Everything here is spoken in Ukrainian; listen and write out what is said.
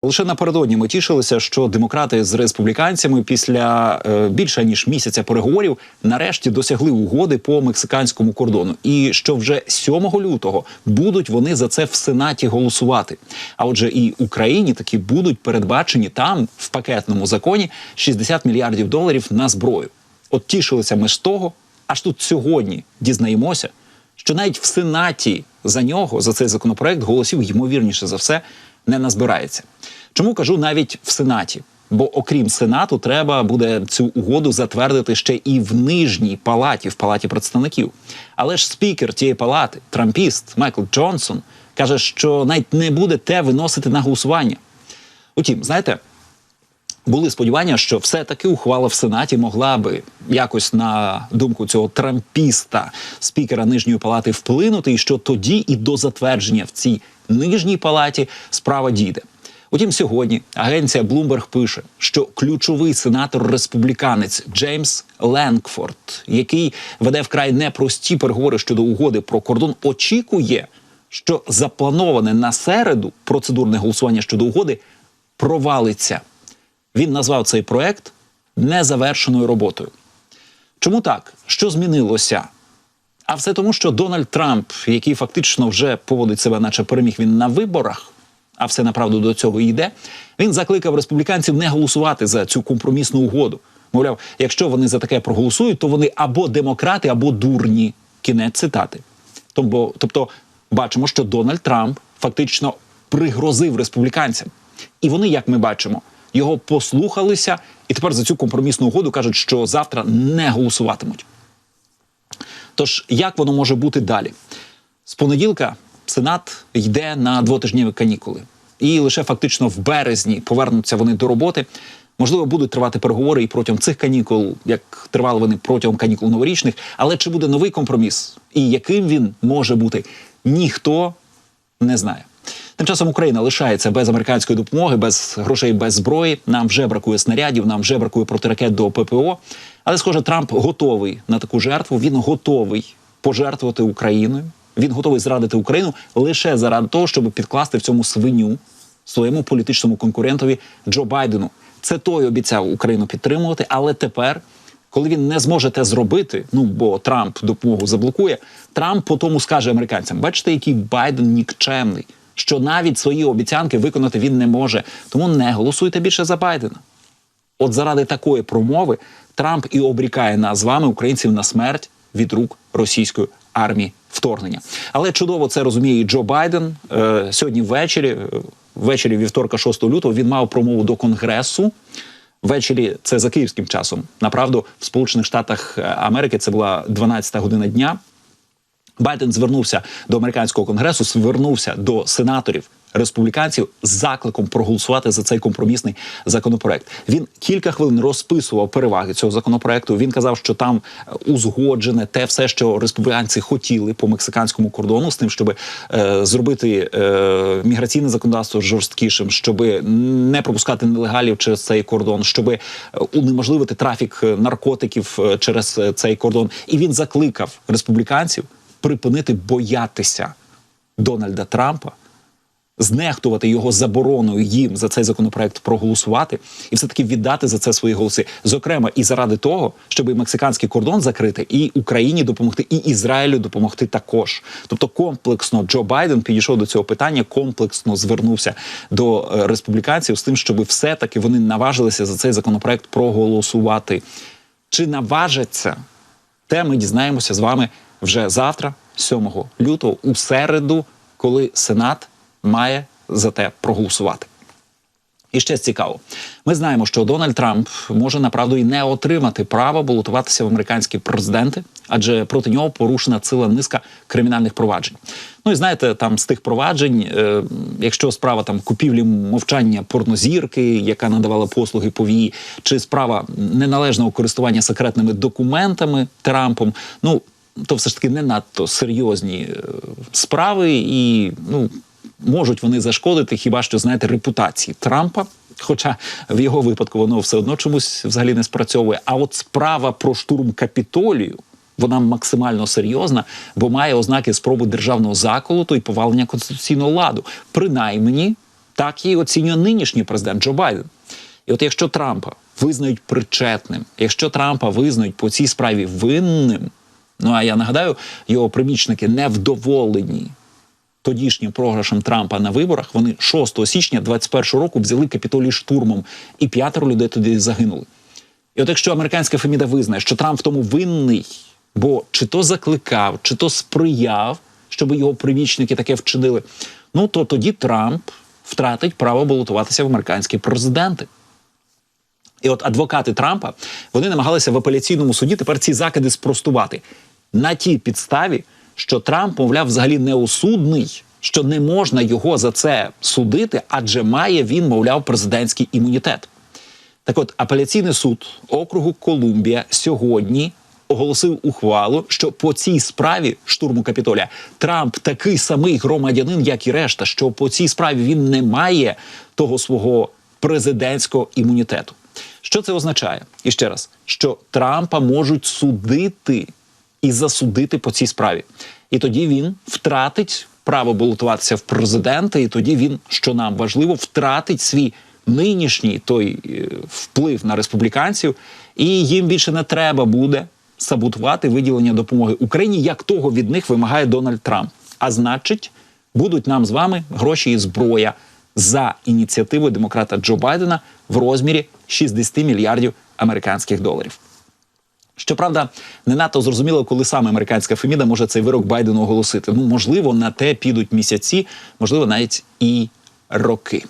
Лише напередодні ми тішилися, що демократи з республіканцями після більше ніж місяця переговорів нарешті досягли угоди по мексиканському кордону. І що вже 7 лютого будуть вони за це в Сенаті голосувати. А отже, і Україні таки будуть передбачені там, в пакетному законі, 60 мільярдів доларів на зброю. От тішилися ми з того, аж тут сьогодні дізнаємося, що навіть в Сенаті за нього, за цей законопроект, голосів, ймовірніше за все, не назбирається. Чому кажу навіть в Сенаті? Бо окрім Сенату треба буде цю угоду затвердити ще і в нижній палаті, в палаті представників. Але ж спікер тієї палати, трампіст Майкл Джонсон, каже, що навіть не буде те виносити на голосування. Утім, знаєте, були сподівання, що все-таки ухвала в Сенаті могла би якось на думку цього трампіста, спікера нижньої палати, вплинути, і що тоді і до затвердження в цій нижній палаті справа дійде. Утім, сьогодні агенція Bloomberg пише, що ключовий сенатор-республіканець Джеймс Ленкфорд, який веде вкрай непрості переговори щодо угоди про кордон, очікує, що заплановане на середу процедурне голосування щодо угоди провалиться. Він назвав цей проект незавершеною роботою. Чому так? Що змінилося? А все тому, що Дональд Трамп, який фактично вже поводить себе, наче переміг він на виборах, а все направду до цього і йде, він закликав республіканців не голосувати за цю компромісну угоду. Мовляв, якщо вони за таке проголосують, то вони або демократи, або дурні. Кінець цитати. Тобто, бачимо, що Дональд Трамп фактично пригрозив республіканцям. І вони, як ми бачимо, його послухалися, і тепер за цю компромісну угоду кажуть, що завтра не голосуватимуть. Тож, як воно може бути далі? З понеділка Сенат йде на двотижневі канікули. І лише фактично в березні повернуться вони до роботи. Можливо, будуть тривати переговори і протягом цих канікул, як тривали вони протягом канікул новорічних. Але чи буде новий компроміс? І яким він може бути? Ніхто не знає. Тим часом Україна лишається без американської допомоги, без грошей, без зброї. Нам вже бракує снарядів, нам вже бракує протиракет до ППО. Але, схоже, Трамп готовий на таку жертву. Він готовий пожертвувати Україною. Він готовий зрадити Україну лише заради того, щоб підкласти в цьому свиню своєму політичному конкурентові Джо Байдену. Це той обіцяв Україну підтримувати, але тепер, коли він не зможе те зробити, бо Трамп допомогу заблокує, Трамп потім скаже американцям: бачите, який Байден нікчемний, що навіть свої обіцянки виконати він не може, тому не голосуйте більше за Байдена. От заради такої промови Трамп і обрікає нас з вами, українців, на смерть від рук російської армії вторгнення. Але чудово це розуміє і Джо Байден. Сьогодні ввечері вівторка 6 лютого, він мав промову до Конгресу. Ввечері, це за київським часом. Направду, в Сполучених Штатах Америки це була 12-та година дня. Байден звернувся до американського конгресу, звернувся до сенаторів, республіканців з закликом проголосувати за цей компромісний законопроект. Він кілька хвилин розписував переваги цього законопроекту. Він казав, що там узгоджене те все, що республіканці хотіли по мексиканському кордону, з тим, щоб зробити міграційне законодавство жорсткішим, щоб не пропускати нелегалів через цей кордон, щоб унеможливити трафік наркотиків через цей кордон. І він закликав республіканців припинити боятися Дональда Трампа, знехтувати його забороною їм за цей законопроект проголосувати і все-таки віддати за це свої голоси. Зокрема, і заради того, щоб і мексиканський кордон закрити, і Україні допомогти, і Ізраїлю допомогти також. Тобто комплексно Джо Байден підійшов до цього питання, комплексно звернувся до республіканців з тим, щоб все-таки вони наважилися за цей законопроект проголосувати. Чи наважаться? Те ми дізнаємося з вами вже завтра, 7 лютого, у середу, коли Сенат має за те проголосувати. І ще цікаво. Ми знаємо, що Дональд Трамп може, направду, і не отримати права балотуватися в американські президенти, адже проти нього порушена ціла низка кримінальних проваджень. І знаєте, там з тих проваджень, якщо справа купівлі мовчання порнозірки, яка надавала послуги повії, чи справа неналежного користування секретними документами Трампом, то все ж таки не надто серйозні справи і, можуть вони зашкодити хіба що, знаєте, репутації Трампа, хоча в його випадку воно все одно чомусь взагалі не спрацьовує. А от справа про штурм Капітолію, вона максимально серйозна, бо має ознаки спроби державного заколоту і повалення конституційного ладу. Принаймні, Так і оцінює нинішній президент Джо Байден. І от якщо Трампа визнають причетним, якщо Трампа визнають по цій справі винним, ну а я нагадаю, його прибічники невдоволені тодішнім програшем Трампа на виборах, вони 6 січня 2021 року взяли Капітолій штурмом, і 5 людей туди загинули. І от якщо американська Феміда визнає, що Трамп в тому винний, бо чи то закликав, чи то сприяв, щоб його прибічники таке вчинили, ну то тоді Трамп втратить право балотуватися в американські президенти. І от адвокати Трампа, вони намагалися в апеляційному суді тепер ці закиди спростувати. На тій підставі, що Трамп, мовляв, взагалі неосудний, що не можна його за це судити, адже має він, мовляв, президентський імунітет. Так от, апеляційний суд округу Колумбія сьогодні оголосив ухвалу, що по цій справі штурму Капітолія Трамп такий самий громадянин, як і решта, що по цій справі він не має того свого президентського імунітету. Що це означає? І ще раз, що Трампа можуть судити і засудити по цій справі. І тоді він втратить право балотуватися в президенти, і тоді він, що нам важливо, втратить свій нинішній той вплив на республіканців, і їм більше не треба буде саботувати виділення допомоги Україні, як того від них вимагає Дональд Трамп. А значить, будуть нам з вами гроші і зброя за ініціативою демократа Джо Байдена в розмірі 60 мільярдів американських доларів. Щоправда, не надто зрозуміло, коли саме американська Феміда може цей вирок Байдену оголосити. Ну, можливо, на те підуть місяці, можливо, навіть і роки.